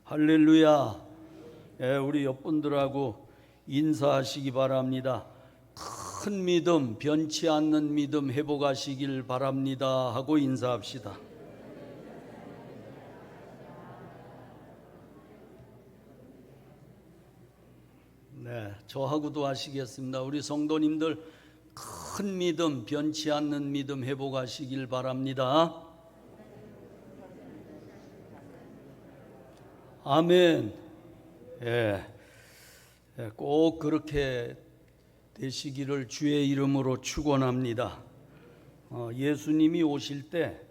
할렐루야. 우리 옆분들하고 인사하시기 바랍니다. 큰 믿음, 변치 않는 믿음 회복하시길 바랍니다 하고 인사합시다. 네, 저하고도 하시겠습니다. 우리 성도님들 큰 믿음, 변치 않는 믿음 회복하시길 바랍니다. 아멘. 꼭 그렇게 되시기를 주의 이름으로 축원합니다. 예수님이 오실 때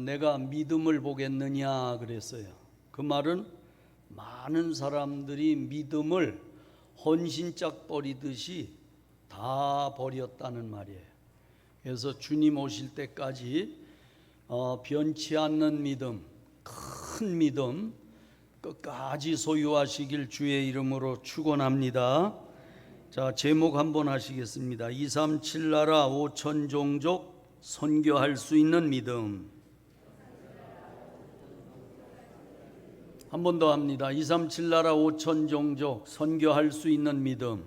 내가 믿음을 보겠느냐 그랬어요. 그 말은 많은 사람들이 믿음을 헌신짝 버리듯이 다 버렸다는 말이에요. 그래서 주님 오실 때까지 변치 않는 믿음, 큰 믿음 끝까지 소유하시길 주의 이름으로 축원합니다. 자, 제목 한번 하시겠습니다. 237 나라 5천 종족 선교할 수 있는 믿음. 한 번 더 합니다. 237 나라 5천 종족 선교할 수 있는 믿음.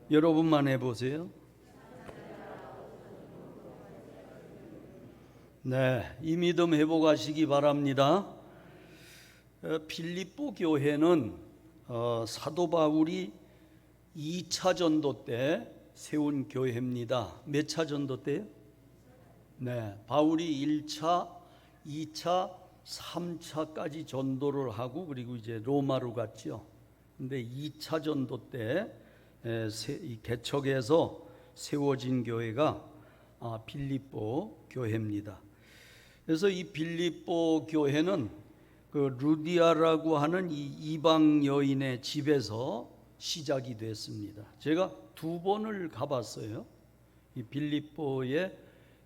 여러분만 해보세요. 네, 이 믿음 회복하시기 바랍니다. 빌립보 교회는 사도 바울이 2차 전도 때 세운 교회입니다. 몇 차 전도 때요? 네, 바울이 1차, 2차, 3차까지 전도를 하고 그리고 이제 로마로 갔죠. 근데 2차 전도 때 개척해서 세워진 교회가 빌립보 교회입니다. 그래서 이 빌립보 교회는 그 루디아라고 하는 이 이방 여인의 집에서 시작이 됐습니다. 제가 2번을 가봤어요. 이 빌립보의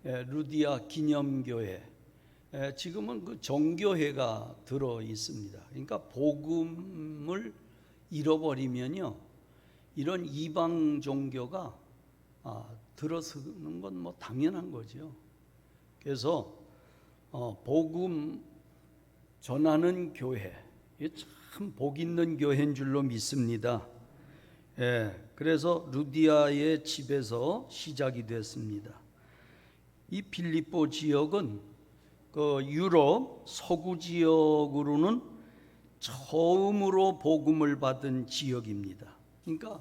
루디아 기념교회. 지금은 그 정교회가 들어 있습니다. 그러니까 복음을 잃어버리면요, 이런 이방 종교가 들어서는 건 뭐 당연한 거죠. 그래서 복음 전하는 교회, 참 복 있는 교회인 줄로 믿습니다. 그래서 루디아의 집에서 시작이 됐습니다. 이 빌립보 지역은 그 유럽 서구 지역으로는 처음으로 복음을 받은 지역입니다. 그러니까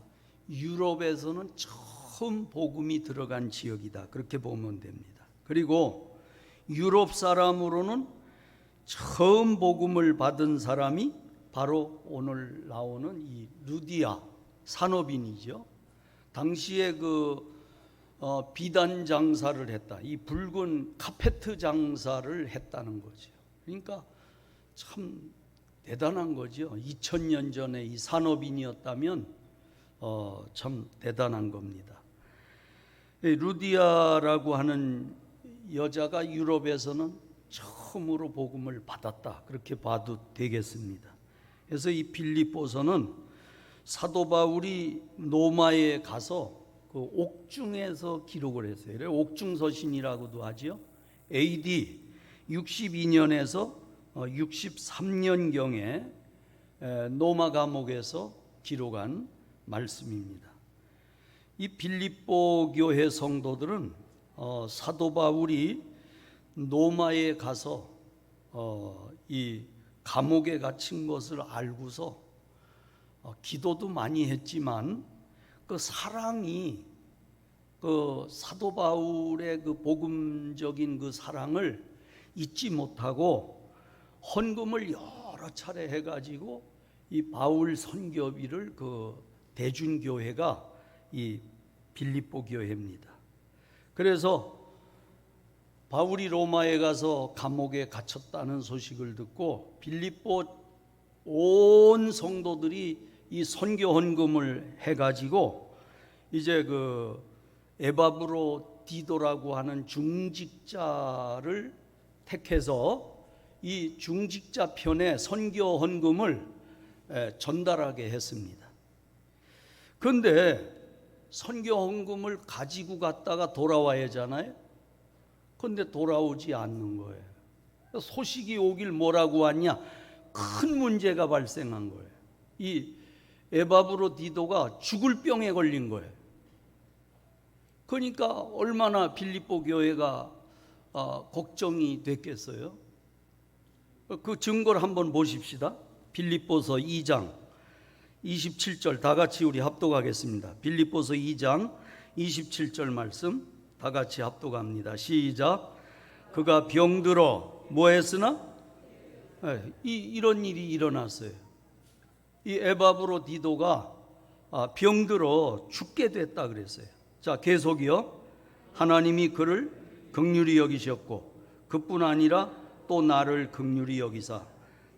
유럽에서는 처음 복음이 들어간 지역이다, 그렇게 보면 됩니다. 그리고 유럽 사람으로는 처음 복음을 받은 사람이 바로 오늘 나오는 이 루디아 산업인이죠. 당시에 비단 장사를 했다, 이 붉은 카페트 장사를 했다는 거죠. 그러니까 참 대단한 거죠. 2000년 전에 이 산업인이었다면 참 대단한 겁니다. 루디아라고 하는 여자가 유럽에서는 처음으로 복음을 받았다, 그렇게 봐도 되겠습니다. 그래서 이 빌립보서는 사도 바울이 로마에 가서 그 옥중에서 기록을 했어요. 그래서 옥중서신이라고도 하죠. AD 62년에서 63년경에 로마 감옥에서 기록한 말씀입니다. 이 빌립보 교회 성도들은 사도 바울이 로마에 가서 이 감옥에 갇힌 것을 알고서 기도도 많이 했지만 그 사랑이, 그 사도 바울의 그 복음적인 그 사랑을 잊지 못하고 헌금을 여러 차례 해가지고 이 바울 선교비를 그 대준교회가 이 빌립보 교회입니다. 그래서 바울이 로마에 가서 감옥에 갇혔다는 소식을 듣고 빌립보 온 성도들이 이 선교 헌금을 해가지고 이제 그 에바브로 디도라고 하는 중직자를 택해서 이 중직자 편에 선교 헌금을 전달하게 했습니다. 그런데 선교 헌금을 가지고 갔다가 돌아와야 하잖아요. 그런데 돌아오지 않는 거예요. 소식이 오길 뭐라고 하냐? 큰 문제가 발생한 거예요. 이 에바브로디도가 죽을 병에 걸린 거예요. 그러니까 얼마나 빌립보 교회가 걱정이 됐겠어요. 그 증거를 한번 보십시다. 빌립보서 2장 27절 다 같이 우리 합독하겠습니다. 빌립보서 2장 27절 말씀 다 같이 합독합니다. 시작. 그가 병들어 뭐 했으나? 이런 일이 일어났어요. 이 에바브로디도가 병들어 죽게 됐다 그랬어요. 자, 계속이요. 하나님이 그를 긍휼히 여기셨고 그뿐 아니라 또 나를 긍휼히 여기사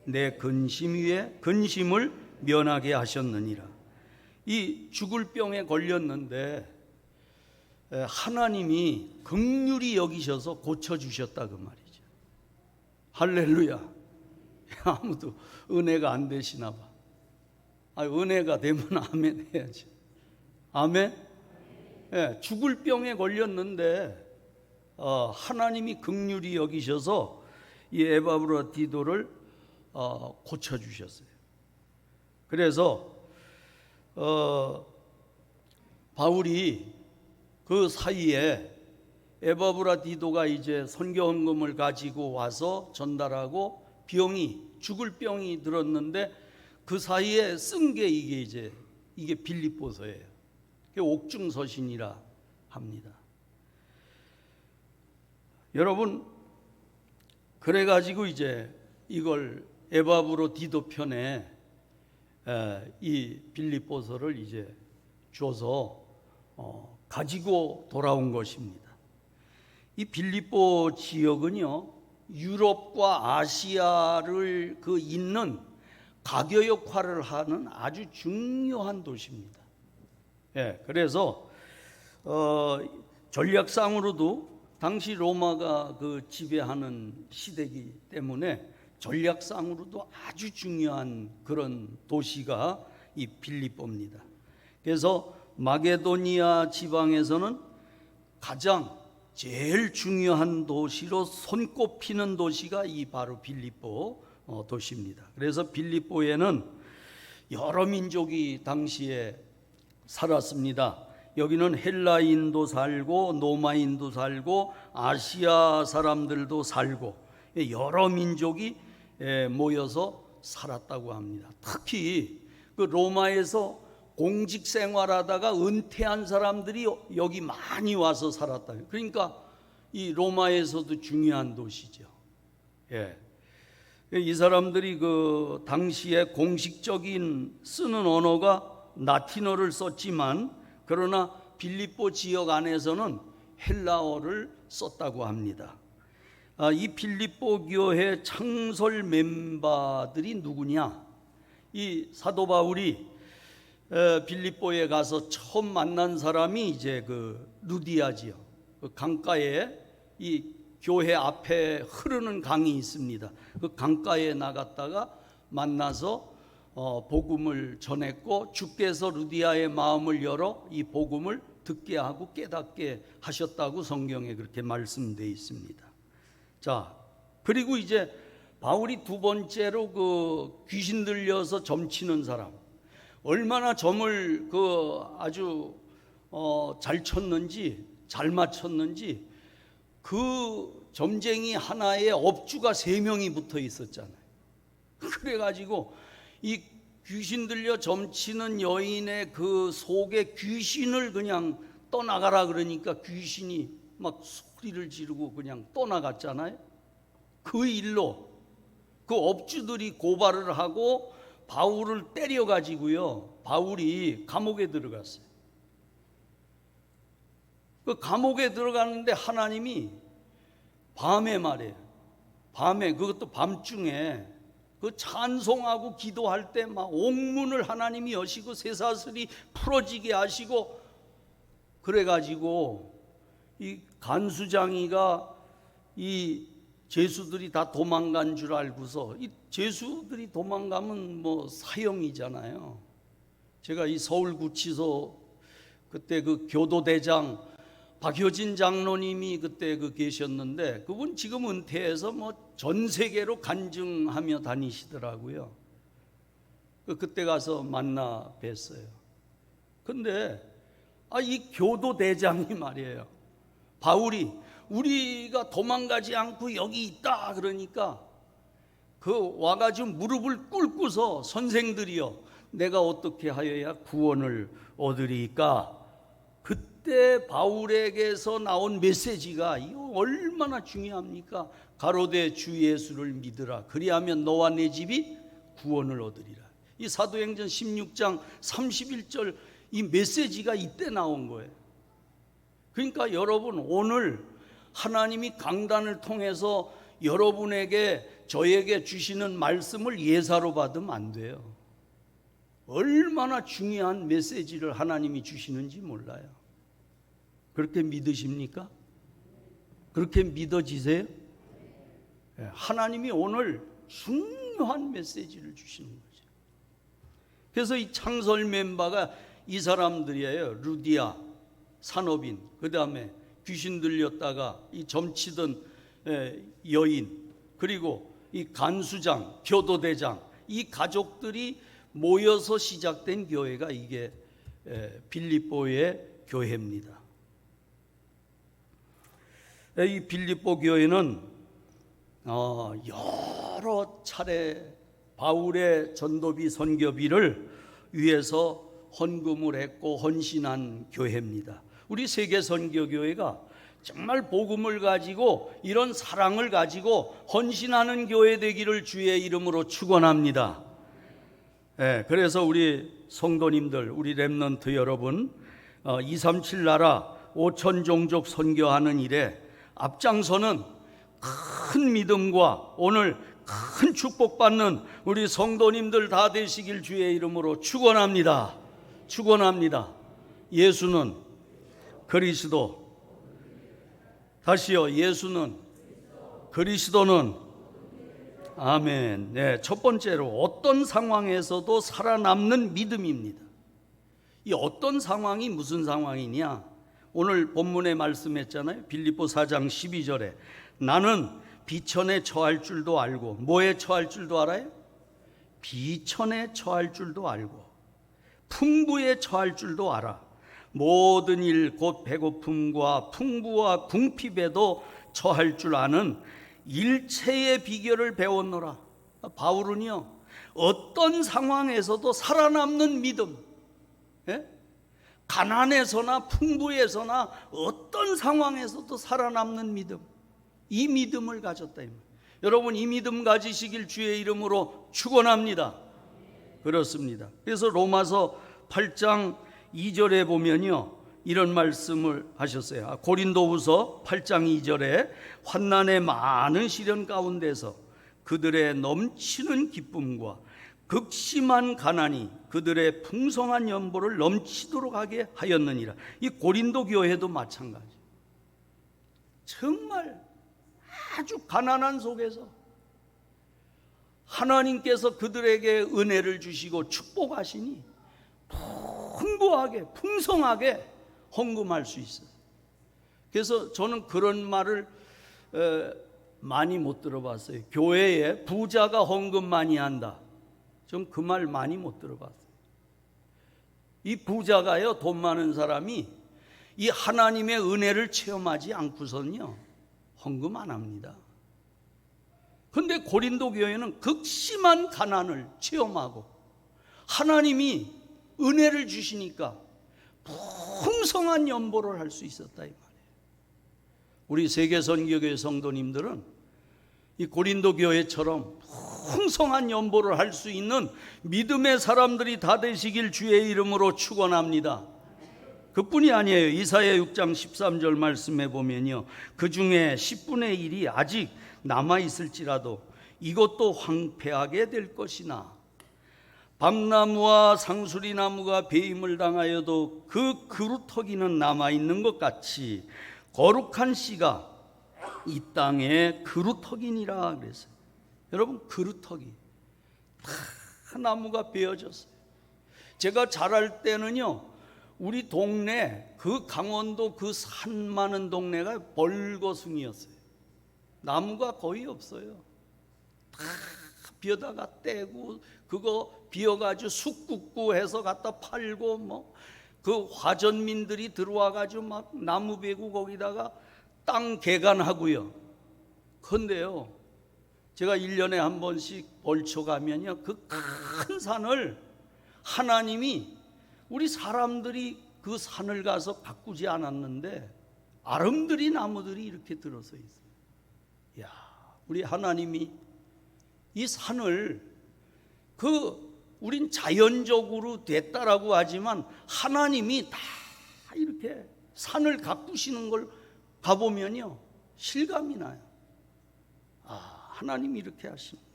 내 근심 위에 근심을 면하게 하셨느니라. 이 죽을 병에 걸렸는데 하나님이 긍휼히 여기셔서 고쳐주셨다 그 말이죠. 할렐루야. 아무도 은혜가 안 되시나 봐. 은혜가 되면 아멘 해야지. 아멘. 죽을 병에 걸렸는데 하나님이 긍휼히 여기셔서 이 에바브로디도를 고쳐주셨어요. 그래서 바울이 그 사이에 에바브로디도가 이제 선교 헌금을 가지고 와서 전달하고 죽을 병이 들었는데 그 사이에 쓴 게 이게 빌립보서예요. 옥중서신이라 합니다. 여러분, 그래가지고 이제 이걸 에바브로디도 편에 이 빌립보서를 이제 줘서 가지고 돌아온 것입니다. 이 빌립보 지역은요, 유럽과 아시아를 잇는 가교 역할을 하는 아주 중요한 도시입니다. 그래서 전략상으로도 당시 로마가 지배하는 시대이기 때문에 전략상으로도 아주 중요한 그런 도시가 이 빌립보입니다. 그래서 마게도니아 지방에서는 제일 중요한 도시로 손꼽히는 도시가 이 바로 빌립보 도시입니다. 그래서 빌립보에는 여러 민족이 당시에 살았습니다. 여기는 헬라인도 살고 노마인도 살고 아시아 사람들도 살고 여러 민족이 모여서 살았다고 합니다. 특히 그 로마에서 공직 생활하다가 은퇴한 사람들이 여기 많이 와서 살았다. 그러니까 이 로마에서도 중요한 도시죠. 이 사람들이 그 당시에 공식적인 쓰는 언어가 라틴어를 썼지만 그러나 빌립보 지역 안에서는 헬라어를 썼다고 합니다. 이 빌립보 교회 창설 멤버들이 누구냐? 이 사도 바울이 빌립보에 가서 처음 만난 사람이 이제 루디아지요. 강가에 이 교회 앞에 흐르는 강이 있습니다. 그 강가에 나갔다가 만나서 복음을 전했고 주께서 루디아의 마음을 열어 이 복음을 듣게 하고 깨닫게 하셨다고 성경에 그렇게 말씀되어 있습니다. 자, 그리고 이제 바울이 두 번째로 귀신 들려서 점치는 사람, 얼마나 점을 아주 잘 쳤는지 잘 맞췄는지 그 점쟁이 하나에 업주가 3명이 붙어 있었잖아요. 그래가지고 이 귀신 들려 점치는 여인의 그 속에 귀신을 그냥 떠나가라 그러니까 귀신이 막 소리를 지르고 그냥 떠나갔잖아요. 그 일로 그 업주들이 고발을 하고 바울을 때려가지고요, 바울이 감옥에 들어갔어요. 그 감옥에 들어가는데 하나님이 밤에 말이에요, 밤에, 그것도 밤중에 찬송하고 기도할 때 막 옥문을 하나님이 여시고 쇠사슬이 풀어지게 하시고, 그래가지고 이 간수장이가 이 죄수들이 다 도망간 줄 알고서, 이 죄수들이 도망가면 사형이잖아요. 제가 이 서울구치소 그때 그 교도대장 박효진 장로님이 그때 계셨는데 그분 지금 은퇴해서 전 세계로 간증하며 다니시더라고요. 그때 가서 만나 뵀어요. 근데 이 교도 대장이 말이에요. 바울이 우리가 도망가지 않고 여기 있다 그러니까 와가지고 무릎을 꿇고서 선생들이여 내가 어떻게 하여야 구원을 얻으리까? 그때 바울에게서 나온 메시지가 이거 얼마나 중요합니까? 가로되 주 예수를 믿으라 그리하면 너와 내 집이 구원을 얻으리라. 이 사도행전 16장 31절 이 메시지가 이때 나온 거예요. 그러니까 여러분 오늘 하나님이 강단을 통해서 여러분에게 저에게 주시는 말씀을 예사로 받으면 안 돼요. 얼마나 중요한 메시지를 하나님이 주시는지 몰라요. 그렇게 믿으십니까? 그렇게 믿어지세요? 하나님이 오늘 중요한 메시지를 주시는 거죠. 그래서 이 창설 멤버가 이 사람들이에요. 루디아, 산업인, 그 다음에 귀신 들렸다가 이 점치던 여인, 그리고 이 간수장, 교도대장, 이 가족들이 모여서 시작된 교회가 이게 빌립보의 교회입니다. 이 빌립보 교회는 여러 차례 바울의 전도비 선교비를 위해서 헌금을 했고 헌신한 교회입니다. 우리 세계선교교회가 정말 복음을 가지고 이런 사랑을 가지고 헌신하는 교회 되기를 주의 이름으로 축원합니다. 그래서 우리 성도님들, 우리 렘넌트 여러분, 237 나라 5천 종족 선교하는 일에 앞장서는 큰 믿음과 오늘 큰 축복받는 우리 성도님들 다 되시길 주의 이름으로 축원합니다. 축원합니다. 예수는 그리스도. 다시요. 예수는 그리스도는 아멘. 첫 번째로 어떤 상황에서도 살아남는 믿음입니다. 이 어떤 상황이 무슨 상황이냐? 오늘 본문에 말씀했잖아요. 빌립보 4장 12절에 나는 비천에 처할 줄도 알고 뭐에 처할 줄도 알아요? 비천에 처할 줄도 알고 풍부에 처할 줄도 알아. 모든 일 곧 배고픔과 풍부와 궁핍에도 처할 줄 아는 일체의 비결을 배웠노라. 바울은요 어떤 상황에서도 살아남는 믿음, 가난에서나 풍부에서나 어떤 상황에서도 살아남는 믿음, 이 믿음을 가졌다. 여러분 이 믿음 가지시길 주의 이름으로 축원합니다. 그렇습니다. 그래서 로마서 8장 2절에 보면요 이런 말씀을 하셨어요. 고린도후서 8장 2절에 환난의 많은 시련 가운데서 그들의 넘치는 기쁨과 극심한 가난이 그들의 풍성한 연보를 넘치도록 하게 하였느니라. 이 고린도 교회도 마찬가지. 정말 아주 가난한 속에서 하나님께서 그들에게 은혜를 주시고 축복하시니 풍부하게 풍성하게 헌금할 수 있어요. 그래서 저는 그런 말을 많이 못 들어봤어요. 교회에 부자가 헌금 많이 한다. 좀 그 말 많이 못 들어봤어요. 이 부자가요 돈 많은 사람이 이 하나님의 은혜를 체험하지 않고선요 헌금 안 합니다. 그런데 고린도 교회는 극심한 가난을 체험하고 하나님이 은혜를 주시니까 풍성한 연보를 할 수 있었다 이 말이에요. 우리 세계선교교회 성도님들은 이 고린도 교회처럼 풍성한 연보를 할 수 있는 믿음의 사람들이 다 되시길 주의 이름으로 축원합니다. 그뿐이 아니에요. 이사야 6장 13절 말씀에 보면요 그 중에 10분의 1이 아직 남아있을지라도 이것도 황폐하게 될 것이나 밤나무와 상수리나무가 배임을 당하여도 그 그루터기는 남아있는 것 같이 거룩한 씨가 이 땅에 그루터기니라 그랬어요. 여러분 그루터기 다 나무가 베어졌어요. 제가 자랄 때는요 우리 동네, 그 강원도 그 산 많은 동네가 벌거숭이였어요. 나무가 거의 없어요. 다 벼다가 떼고 그거 비어가지고 쑥 굽고 해서 갖다 팔고 뭐 그 화전민들이 들어와가지고 막 나무 베고 거기다가 땅 개간하고요. 그런데요, 제가 1년에 한 번씩 벌초 가면요, 그 큰 산을 하나님이 우리 사람들이 그 산을 가서 가꾸지 않았는데 아름드리 나무들이 이렇게 들어서 있어요. 야, 우리 하나님이 이 산을 우린 자연적으로 됐다라고 하지만 하나님이 다 이렇게 산을 가꾸시는 걸 가보면요, 실감이 나요. 아, 하나님이 이렇게 하십니다.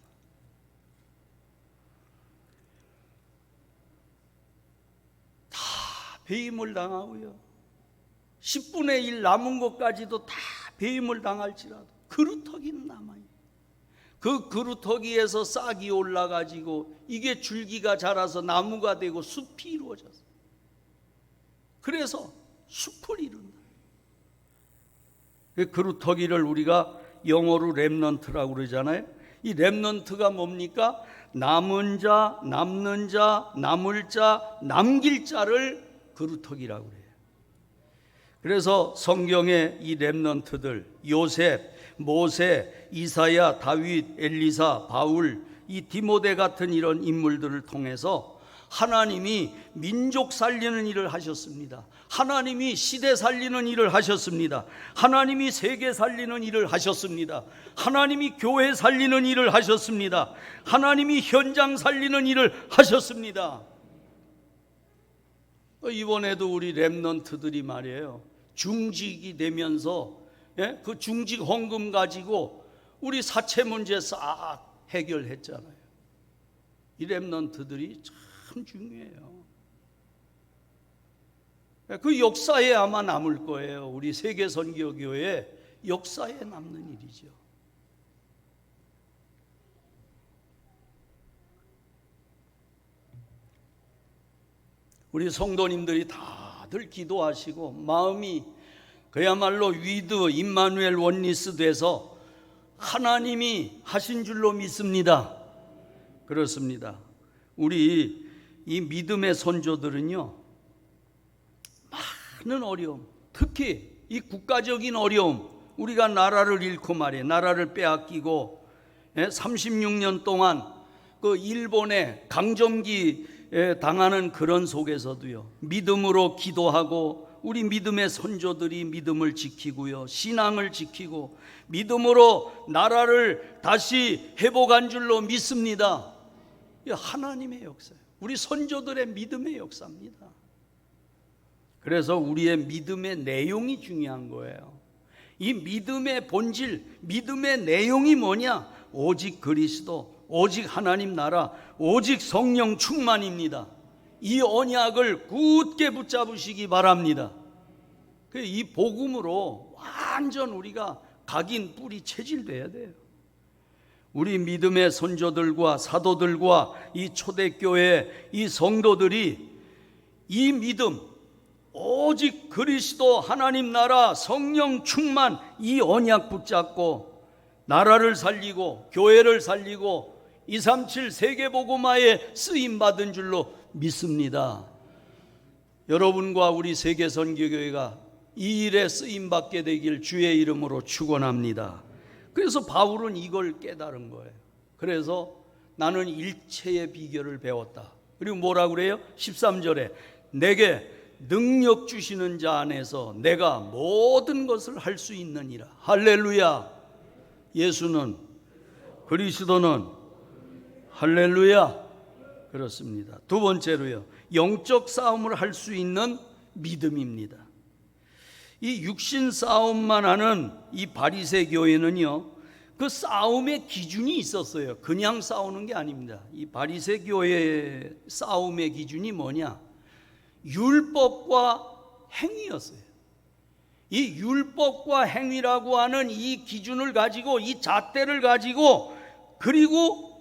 다 배임을 당하고요, 10분의 1 남은 것까지도 다 배임을 당할지라도 그루터기는 남아요. 그 그루터기에서 싹이 올라가지고 이게 줄기가 자라서 나무가 되고 숲이 이루어졌어요. 그래서 숲을 이룬다. 그 그루터기를 우리가 영어로 렘넌트라고 그러잖아요. 이 렘넌트가 뭡니까? 남은 자, 남는 자, 남을 자, 남길 자를 그루터기라고 그래요. 그래서 성경의 이 렘넌트들, 요셉, 모세, 이사야, 다윗, 엘리사, 바울, 이 디모데 같은 이런 인물들을 통해서 하나님이 민족 살리는 일을 하셨습니다. 하나님이 시대 살리는 일을 하셨습니다. 하나님이 세계 살리는 일을 하셨습니다. 하나님이 교회 살리는 일을 하셨습니다. 하나님이 현장 살리는 일을 하셨습니다. 이번에도 우리 렘넌트들이 말이에요, 중직이 되면서 그 중직 헌금 가지고 우리 사채 문제 싹 해결했잖아요. 이 렘넌트들이 참 중요해요. 그 역사에 아마 남을 거예요. 우리 세계선교교회 역사에 남는 일이죠. 우리 성도님들이 다들 기도하시고 마음이 그야말로 위드 임마누엘 원리스 돼서 하나님이 하신 줄로 믿습니다. 그렇습니다. 우리 이 믿음의 선조들은요, 많은 어려움, 특히 이 국가적인 어려움, 우리가 나라를 잃고 말이에요, 나라를 빼앗기고 36년 동안 그 일본의 강점기 당하는 그런 속에서도요, 믿음으로 기도하고 우리 믿음의 선조들이 믿음을 지키고요, 신앙을 지키고 믿음으로 나라를 다시 회복한 줄로 믿습니다. 하나님의 역사예요. 우리 선조들의 믿음의 역사입니다. 그래서 우리의 믿음의 내용이 중요한 거예요. 이 믿음의 본질, 믿음의 내용이 뭐냐? 오직 그리스도, 오직 하나님 나라, 오직 성령 충만입니다. 이 언약을 굳게 붙잡으시기 바랍니다. 이 복음으로 완전 우리가 각인 뿌리 체질돼야 돼요. 우리 믿음의 선조들과 사도들과 이 초대교회 이 성도들이 이 믿음, 오직 그리스도 하나님 나라 성령 충만, 이 언약 붙잡고 나라를 살리고 교회를 살리고 237 세계복음화에 쓰임받은 줄로 믿습니다. 여러분과 우리 세계선교교회가 이 일에 쓰임받게 되길 주의 이름으로 축원합니다. 그래서 바울은 이걸 깨달은 거예요. 그래서 나는 일체의 비결을 배웠다. 그리고 뭐라고 그래요? 13절에 내게 능력 주시는 자 안에서 내가 모든 것을 할 수 있느니라. 할렐루야. 예수는, 그리스도는, 할렐루야. 그렇습니다. 두 번째로요, 영적 싸움을 할 수 있는 믿음입니다. 이 육신 싸움만 하는 이 바리새 교회는요, 그 싸움의 기준이 있었어요. 그냥 싸우는 게 아닙니다. 이 바리새 교회의 싸움의 기준이 뭐냐? 율법과 행위였어요. 이 율법과 행위라고 하는 이 기준을 가지고, 이 잣대를 가지고, 그리고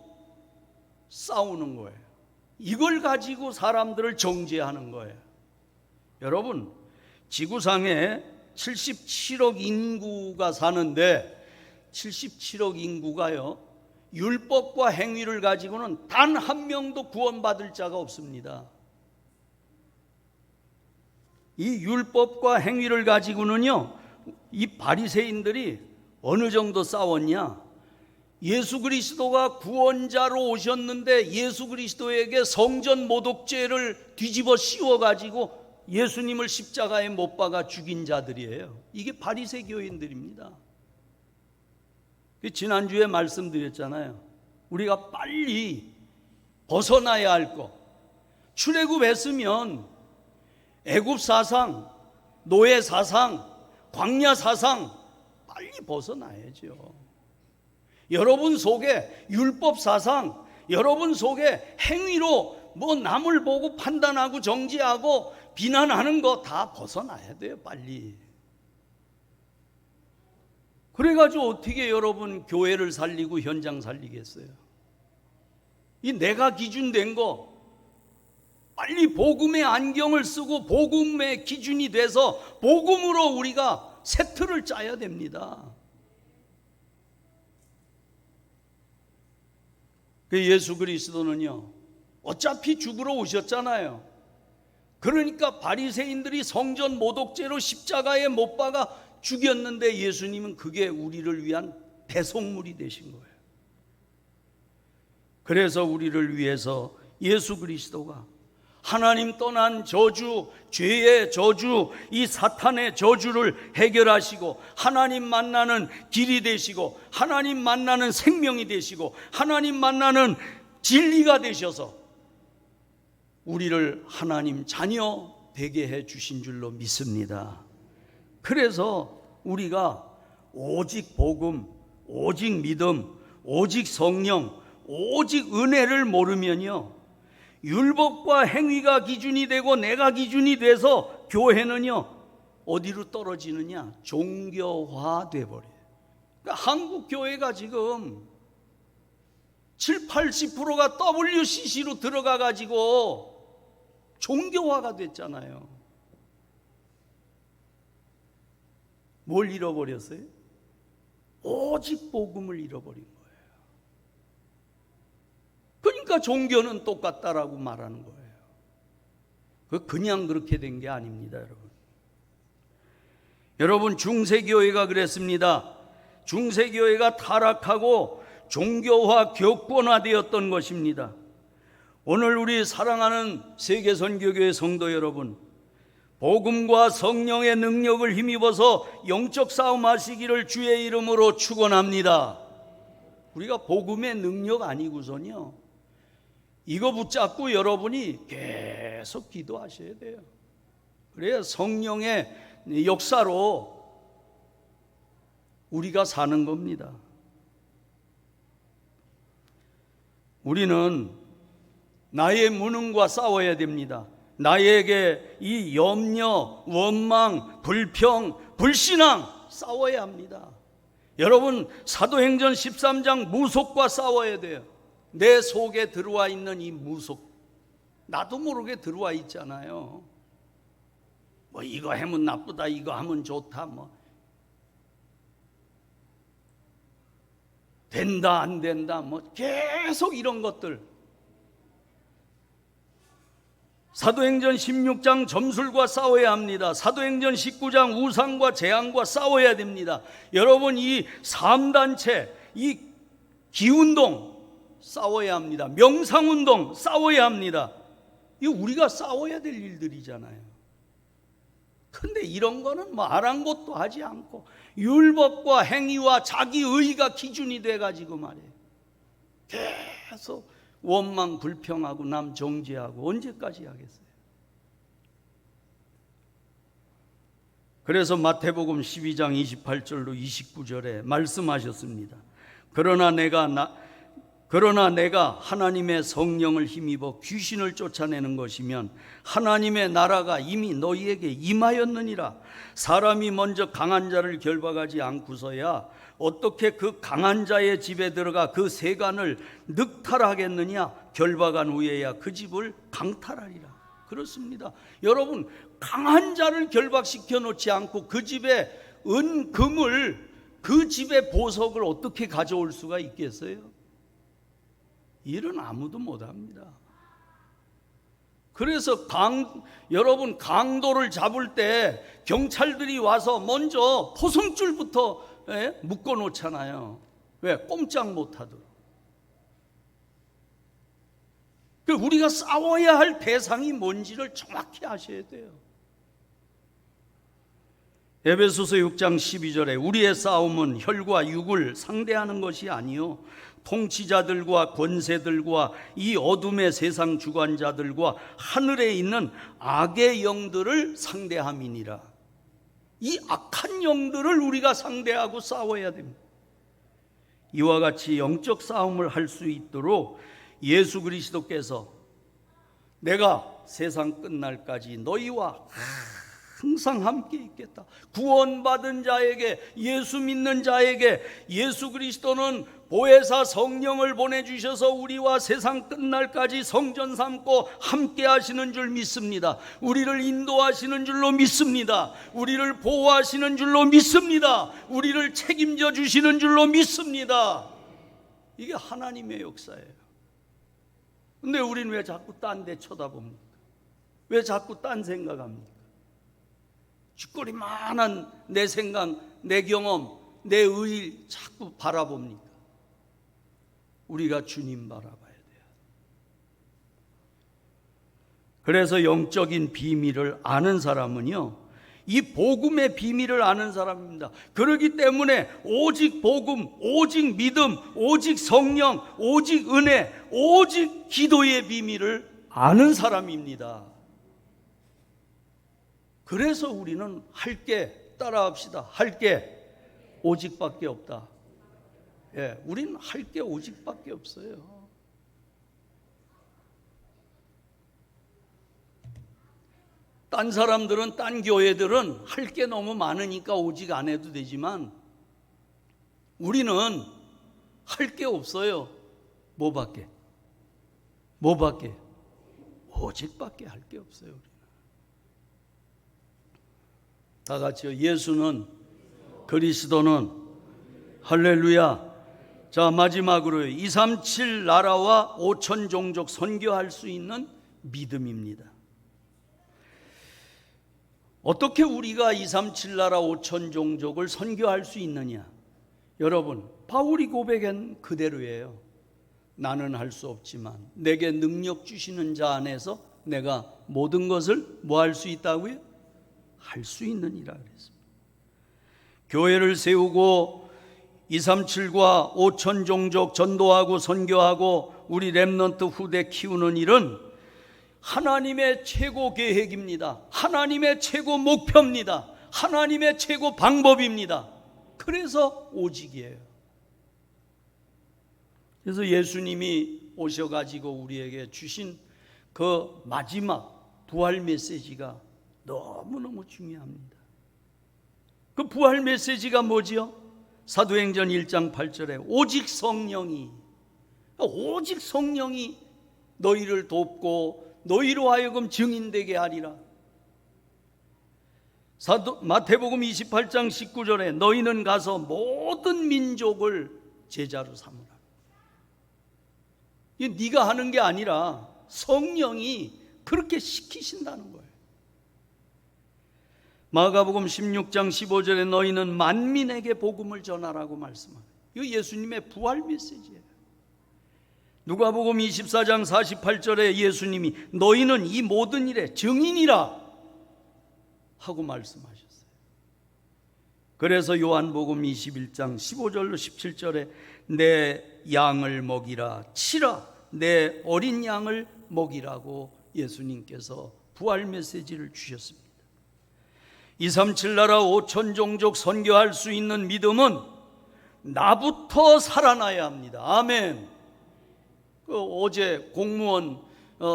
싸우는 거예요. 이걸 가지고 사람들을 정죄하는 거예요. 여러분, 지구상에 77억 인구가 사는데 77억 인구가요, 율법과 행위를 가지고는 단 한 명도 구원받을 자가 없습니다. 이 율법과 행위를 가지고는요, 이 바리새인들이 어느 정도 싸웠냐? 예수 그리스도가 구원자로 오셨는데 예수 그리스도에게 성전 모독죄를 뒤집어 씌워 가지고 예수님을 십자가에 못 박아 죽인 자들이에요. 이게 바리새 교인들입니다. 지난주에 말씀드렸잖아요. 우리가 빨리 벗어나야 할 것. 출애굽했으면 애굽 사상, 노예 사상, 광야 사상 빨리 벗어나야죠. 여러분 속에 율법 사상, 여러분 속에 행위로 남을 보고 판단하고 정죄하고 비난하는 거 다 벗어나야 돼요, 빨리. 그래가지고 어떻게 여러분 교회를 살리고 현장 살리겠어요? 이 내가 기준된 거 빨리 복음의 안경을 쓰고 복음의 기준이 돼서 복음으로 우리가 새 틀을 짜야 됩니다. 예수 그리스도는요, 어차피 죽으러 오셨잖아요. 그러니까 바리새인들이 성전 모독죄로 십자가에 못 박아 죽였는데 예수님은 그게 우리를 위한 대속물이 되신 거예요. 그래서 우리를 위해서 예수 그리스도가 하나님 떠난 저주, 죄의 저주, 이 사탄의 저주를 해결하시고 하나님 만나는 길이 되시고 하나님 만나는 생명이 되시고 하나님 만나는 진리가 되셔서 우리를 하나님 자녀 되게 해 주신 줄로 믿습니다. 그래서 우리가 오직 복음, 오직 믿음, 오직 성령, 오직 은혜를 모르면요, 율법과 행위가 기준이 되고 내가 기준이 돼서 교회는요, 어디로 떨어지느냐? 종교화돼 버려요. 그러니까 한국 교회가 지금 70-80%가 WCC로 들어가 가지고 종교화가 됐잖아요. 뭘 잃어버렸어요? 오직 복음을 잃어버린 거예요. 그러니까 종교는 똑같다라고 말하는 거예요. 그냥 그렇게 된 게 아닙니다, 여러분. 여러분, 중세교회가 그랬습니다. 중세교회가 타락하고 종교화, 교권화되었던 것입니다. 오늘 우리 사랑하는 세계선교교회 성도 여러분, 복음과 성령의 능력을 힘입어서 영적 싸움하시기를 주의 이름으로 축원합니다. 우리가 복음의 능력 아니고선요, 이거 붙잡고 여러분이 계속 기도하셔야 돼요. 그래야 성령의 역사로 우리가 사는 겁니다. 우리는 나의 무능과 싸워야 됩니다. 나에게 이 염려, 원망, 불평, 불신앙 싸워야 합니다. 여러분, 사도행전 13장 무속과 싸워야 돼요. 내 속에 들어와 있는 이 무속, 나도 모르게 들어와 있잖아요. 이거 하면 나쁘다, 이거 하면 좋다, 된다 안 된다, 계속 이런 것들. 사도행전 16장 점술과 싸워야 합니다. 사도행전 19장 우상과 재앙과 싸워야 됩니다. 여러분, 이 3단체, 이 기운동 싸워야 합니다. 명상운동 싸워야 합니다. 이거 우리가 싸워야 될 일들이잖아요. 근데 이런 거는 아랑곳도 하지 않고 율법과 행위와 자기 의가 기준이 돼가지고 말이에요. 계속 원망 불평하고 남 정죄하고 언제까지 하겠어요? 그래서 마태복음 12장 28절로 29절에 말씀하셨습니다. 그러나 내가 하나님의 성령을 힘입어 귀신을 쫓아내는 것이면 하나님의 나라가 이미 너희에게 임하였느니라. 사람이 먼저 강한 자를 결박하지 않고서야 어떻게 그 강한 자의 집에 들어가 그 세간을 늑탈하겠느냐? 결박한 후에야 그 집을 강탈하리라. 그렇습니다. 여러분, 강한 자를 결박시켜 놓지 않고 그 집에 은금을, 그 집의 보석을 어떻게 가져올 수가 있겠어요? 일은 아무도 못합니다. 그래서 여러분, 강도를 잡을 때 경찰들이 와서 먼저 포승줄부터 묶어 놓잖아요. 왜? 꼼짝 못하도록. 우리가 싸워야 할 대상이 뭔지를 정확히 아셔야 돼요. 에베소서 6장 12절에 우리의 싸움은 혈과 육을 상대하는 것이 아니요 통치자들과 권세들과 이 어둠의 세상 주관자들과 하늘에 있는 악의 영들을 상대함이니라. 이 악한 영들을 우리가 상대하고 싸워야 됩니다. 이와 같이 영적 싸움을 할 수 있도록 예수 그리스도께서 내가 세상 끝날까지 너희와 항상 함께 있겠다. 구원받은 자에게, 예수 믿는 자에게 예수 그리스도는 보혜사 성령을 보내주셔서 우리와 세상 끝날까지 성전 삼고 함께 하시는 줄 믿습니다. 우리를 인도하시는 줄로 믿습니다. 우리를 보호하시는 줄로 믿습니다. 우리를 책임져 주시는 줄로 믿습니다. 이게 하나님의 역사예요. 근데 우리는 왜 자꾸 딴 데 쳐다봅니까? 왜 자꾸 딴 생각합니까? 쥐꼬리만한 내 생각, 내 경험, 내 의 자꾸 바라봅니까? 우리가 주님 바라봐야 돼요. 그래서 영적인 비밀을 아는 사람은요, 이 복음의 비밀을 아는 사람입니다. 그렇기 때문에 오직 복음, 오직 믿음, 오직 성령, 오직 은혜, 오직 기도의 비밀을 아는 사람입니다. 그래서 우리는 할 게, 따라합시다, 할 게 오직밖에 없다. 예, 우리는 할 게 오직밖에 없어요. 딴 사람들은, 딴 교회들은 할 게 너무 많으니까 오직 안 해도 되지만 우리는 할 게 없어요. 뭐밖에? 오직밖에 할 게 없어요. 우리는. 다 같이요. 예수는, 그리스도는, 할렐루야. 자, 마지막으로 237 나라와 5천 종족 선교할 수 있는 믿음입니다. 어떻게 우리가 237 나라 5천 종족을 선교할 수 있느냐? 여러분, 바울이 고백한 그대로예요. 나는 할 수 없지만 내게 능력 주시는 자 안에서 내가 모든 것을 뭐 할 수 있다고요? 할 수 있느니라 그랬습니다. 교회를 세우고 237과 5천 종족 전도하고 선교하고 우리 렘넌트 후대 키우는 일은 하나님의 최고 계획입니다. 하나님의 최고 목표입니다. 하나님의 최고 방법입니다. 그래서 오직이에요. 그래서 예수님이 오셔가지고 우리에게 주신 그 마지막 부활 메시지가 너무너무 중요합니다. 그 부활 메시지가 뭐지요? 사도행전 1장 8절에 오직 성령이 너희를 돕고 너희로 하여금 증인되게 하리라. 마태복음 28장 19절에 너희는 가서 모든 민족을 제자로 삼으라. 이게 네가 하는 게 아니라 성령이 그렇게 시키신다는 거예요. 마가복음 16장 15절에 너희는 만민에게 복음을 전하라고 말씀합니다. 이거 예수님의 부활 메시지예요. 누가복음 24장 48절에 예수님이 너희는 이 모든 일의 증인이라 하고 말씀하셨어요. 그래서 요한복음 21장 15절로 17절에 내 양을 먹이라, 치라, 내 어린 양을 먹이라고 예수님께서 부활 메시지를 주셨습니다. 237 나라 5천 종족 선교할 수 있는 믿음은 나부터 살아나야 합니다. 아멘. 어제 공무원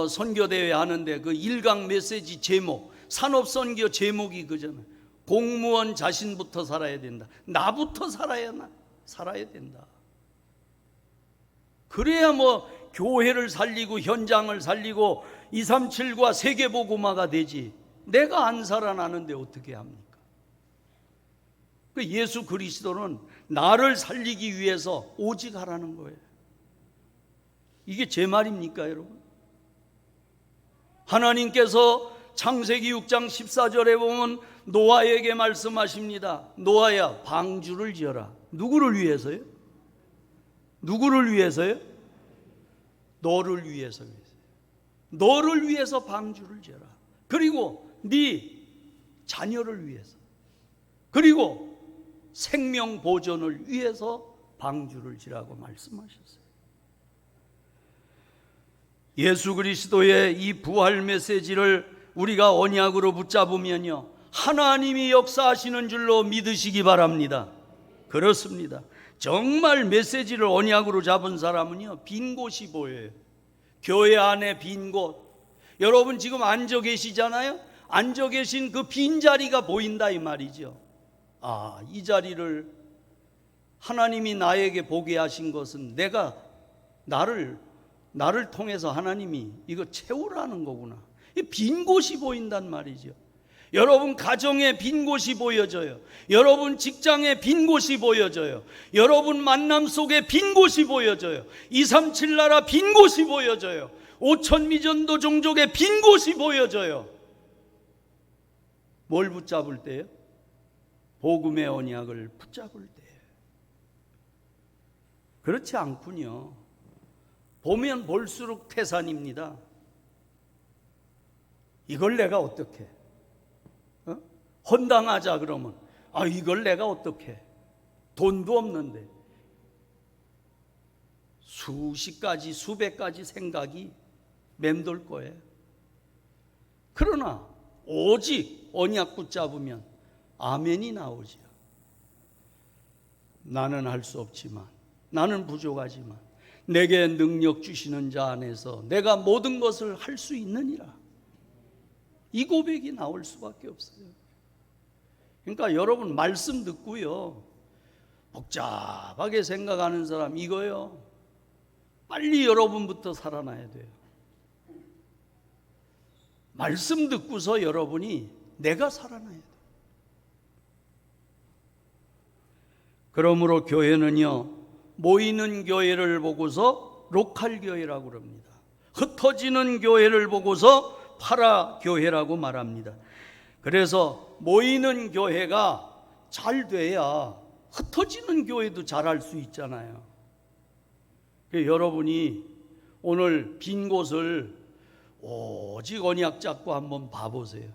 선교대회 하는데 그 1강 메시지 제목, 산업선교 제목이 그잖아요. 공무원 자신부터 살아야 된다. 나부터 살아야 된다. 그래야 뭐 교회를 살리고 현장을 살리고 237과 세계복음화가 되지 내가 안 살아나는데 어떻게 합니까? 예수 그리스도는 나를 살리기 위해서 오직 하라는 거예요. 이게 제 말입니까, 여러분? 하나님께서 창세기 6장 14절에 보면 노아에게 말씀하십니다. 노아야, 방주를 지어라. 누구를 위해서요? 누구를 위해서요? 너를 위해서. 너를 위해서 방주를 지어라. 그리고 네 자녀를 위해서, 그리고 생명 보존을 위해서 방주를 지라고 말씀하셨어요. 예수 그리스도의 이 부활 메시지를 우리가 언약으로 붙잡으면요, 하나님이 역사하시는 줄로 믿으시기 바랍니다. 그렇습니다. 정말 메시지를 언약으로 잡은 사람은요, 빈 곳이 보여요. 교회 안에 빈 곳. 여러분 지금 앉아 계시잖아요. 앉아 계신 그 빈 자리가 보인다 이 말이죠. 아, 이 자리를 하나님이 나에게 보게 하신 것은 내가 나를 통해서 하나님이 이거 채우라는 거구나. 이 빈 곳이 보인단 말이죠. 여러분 가정에 빈 곳이 보여져요. 여러분 직장에 빈 곳이 보여져요. 여러분 만남 속에 빈 곳이 보여져요. 237 나라 빈 곳이 보여져요. 5천 미전도 종족에 빈 곳이 보여져요. 뭘 붙잡을 때요? 복음의 언약을 붙잡을 때예요. 그렇지 않군요. 보면 볼수록 태산입니다. 이걸 내가 어떻게 헌당하자 그러면 이걸 내가 어떻게, 돈도 없는데 수십 가지 수백 가지 생각이 맴돌 거예요. 그러나 오직 언약 붙잡으면 아멘이 나오지요. 나는 할 수 없지만, 나는 부족하지만 내게 능력 주시는 자 안에서 내가 모든 것을 할 수 있느니라. 이 고백이 나올 수밖에 없어요. 그러니까 여러분 말씀 듣고요, 복잡하게 생각하는 사람 이거요, 빨리 여러분부터 살아나야 돼요. 말씀 듣고서 여러분이 내가 살아나야 돼요. 그러므로 교회는요, 모이는 교회를 보고서 로컬 교회라고 그럽니다. 흩어지는 교회를 보고서 파라 교회라고 말합니다. 그래서 모이는 교회가 잘 돼야 흩어지는 교회도 잘할 수 있잖아요. 여러분이 오늘 빈 곳을 오직 언약 잡고 한번 봐보세요.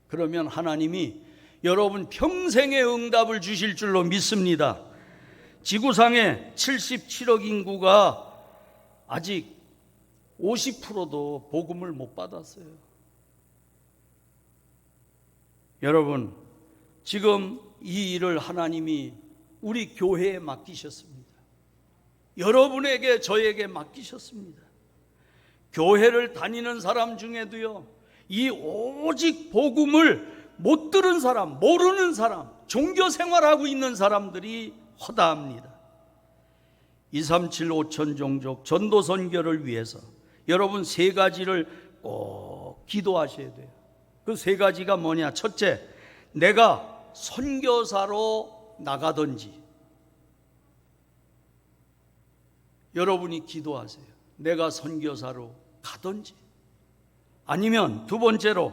그러면 하나님이 여러분 평생의 응답을 주실 줄로 믿습니다. 지구상에 77억 인구가 아직 50%도 복음을 못 받았어요. 여러분, 지금 이 일을 하나님이 우리 교회에 맡기셨습니다. 여러분에게, 저에게 맡기셨습니다. 교회를 다니는 사람 중에도요, 이 오직 복음을 못 들은 사람, 모르는 사람, 종교 생활하고 있는 사람들이 허다합니다. 237 5천 종족 전도 선교를 위해서 여러분 세 가지를 꼭 기도하셔야 돼요. 그 세 가지가 뭐냐? 첫째, 내가 선교사로 나가든지. 여러분이 기도하세요. 내가 선교사로 가든지. 아니면 두 번째로,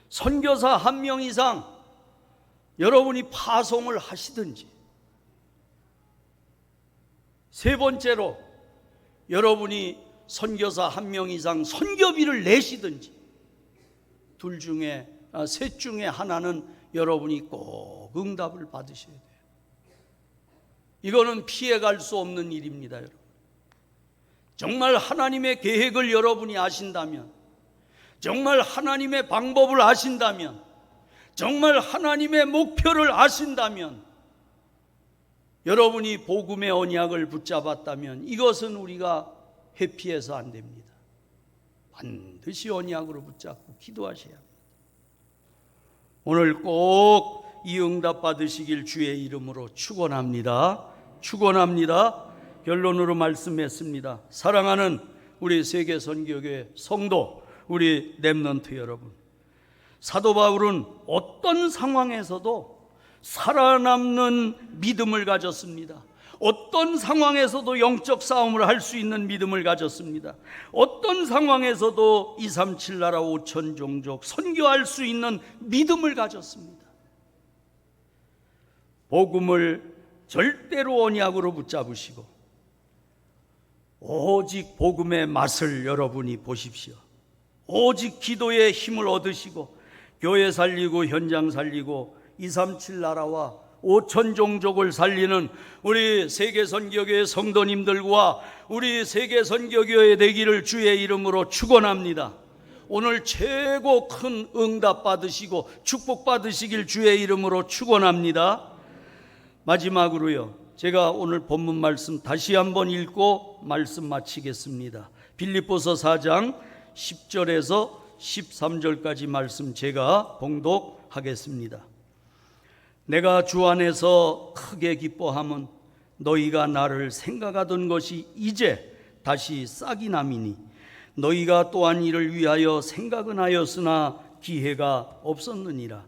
선교사 1명 이상 여러분이 파송을 하시든지. 세 번째로, 여러분이 선교사 1명 이상 선교비를 내시든지. 셋 중에 하나는 여러분이 꼭 응답을 받으셔야 돼요. 이거는 피해갈 수 없는 일입니다, 여러분. 정말 하나님의 계획을 여러분이 아신다면, 정말 하나님의 방법을 아신다면, 정말 하나님의 목표를 아신다면, 여러분이 복음의 언약을 붙잡았다면 이것은 우리가 회피해서 안 됩니다. 반드시 언약으로 붙잡고 기도하셔야 합니다. 오늘 꼭 이 응답 받으시길 주의 이름으로 축원합니다. 축원합니다. 결론으로 말씀했습니다. 사랑하는 우리 세계 선교회 성도, 우리 렘넌트 여러분, 사도 바울은 어떤 상황에서도 살아남는 믿음을 가졌습니다. 어떤 상황에서도 영적 싸움을 할 수 있는 믿음을 가졌습니다. 어떤 상황에서도 237 나라 5천 종족 선교할 수 있는 믿음을 가졌습니다. 복음을 절대로 언약으로 붙잡으시고 오직 복음의 맛을 여러분이 보십시오. 오직 기도의 힘을 얻으시고 교회 살리고 현장 살리고 237 나라와 5천 종족을 살리는 우리 세계선교교회 성도님들과 우리 세계선교교회 되기를 주의 이름으로 축원합니다. 오늘 최고 큰 응답 받으시고 축복 받으시길 주의 이름으로 축원합니다. 마지막으로요, 제가 오늘 본문 말씀 다시 한번 읽고 말씀 마치겠습니다. 빌립보서 4장 10절에서 13절까지 말씀 제가 봉독하겠습니다. 내가 주 안에서 크게 기뻐함은 너희가 나를 생각하던 것이 이제 다시 싹이 남이니 너희가 또한 이를 위하여 생각은 하였으나 기회가 없었느니라.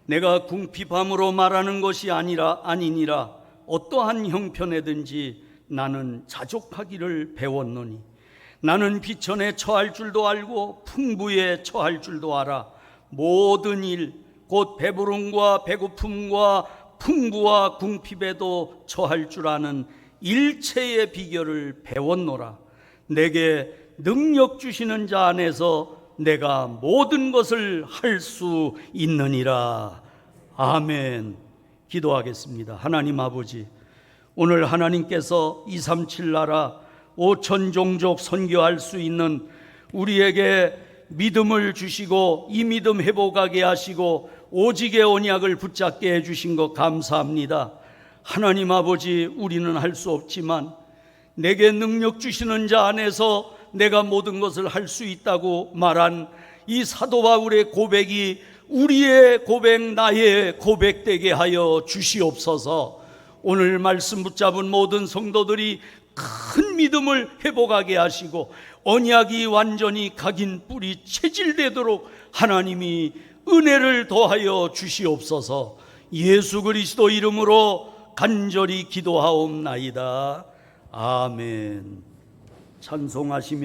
내가 궁핍함으로 말하는 것이 아니니라. 어떠한 형편에든지 나는 자족하기를 배웠노니 나는 비천에 처할 줄도 알고 풍부에 처할 줄도 알아. 모든 일 곧 배부름과 배고픔과 풍부와 궁핍에도 처할 줄 아는 일체의 비결을 배웠노라. 내게 능력 주시는 자 안에서 내가 모든 것을 할 수 있느니라. 아멘. 기도하겠습니다. 하나님 아버지, 오늘 하나님께서 237 나라 5천 종족 선교할 수 있는 우리에게 믿음을 주시고 이 믿음 회복하게 하시고 오직의 언약을 붙잡게 해주신 것 감사합니다. 하나님 아버지, 우리는 할 수 없지만 내게 능력 주시는 자 안에서 내가 모든 것을 할 수 있다고 말한 이 사도 바울의 고백이 우리의 고백, 나의 고백되게 하여 주시옵소서. 오늘 말씀 붙잡은 모든 성도들이 큰 믿음을 회복하게 하시고 언약이 완전히 각인 뿌리 체질되도록 하나님이 은혜를 더하여 주시옵소서. 예수 그리스도 이름으로 간절히 기도하옵나이다. 아멘. 찬송하시며